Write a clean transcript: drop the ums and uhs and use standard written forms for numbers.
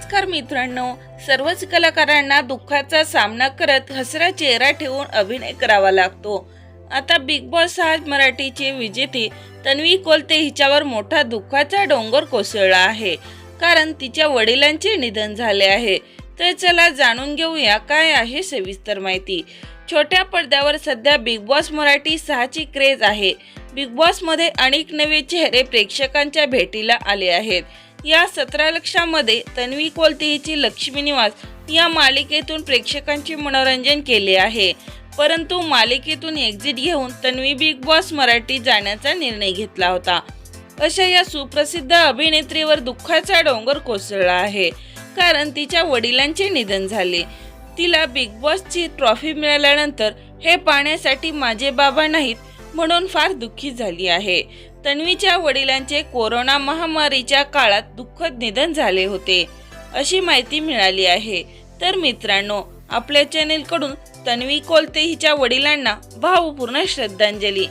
नमस्कार मित्रांनो, सर्वच कलाकारांना दुःखाचा सामना करत हसरा चेहरा ठेवून अभिनय करावा लागतो। आता बिग बॉस 6 मराठीची विजेती तन्वी कोलते हिच्यावर मोठा दुःखाचा डोंगर कोसळला आहे, कारण तिच्या वडिलांचे निधन झाले आहे। तर चला जाणून घेऊया काय आहे सविस्तर माहिती। छोट्या पडद्यावर सध्या बिग बॉस मराठी 6 ची क्रेज आहे। बिग बॉस मध्ये अनेक नवे चेहरे प्रेक्षकांच्या भेटीला आले आहेत। या 17 लक्षामध्ये तन्वी कोलते हिची लक्ष्मी निवास या मालिकेतून प्रेक्षकांचे मनोरंजन केले आहे, परंतु मालिकेतून एक्झिट घेऊन तन्वी बिग बॉस मराठी जाण्याचा निर्णय घेतला होता। अशा या सुप्रसिद्ध अभिनेत्रीवर दुःखाचा डोंगर कोसळला आहे, कारण तिच्या वडिलांचे निधन झाले। तिला बिग बॉसची ट्रॉफी मिळाल्यानंतर हे पाहण्यासाठी माझे बाबा नाहीत म्हणून फार दुःखी झाली आहे। तन्वीच्या वडिलांचे कोरोना महामारीच्या काळात दुःखद निधन झाले होते, अशी माहिती मिळाली आहे। तर मित्रांनो, आपल्या चॅनेलकडून तन्वी कोलते हिच्या वडिलांना भावपूर्ण श्रद्धांजली।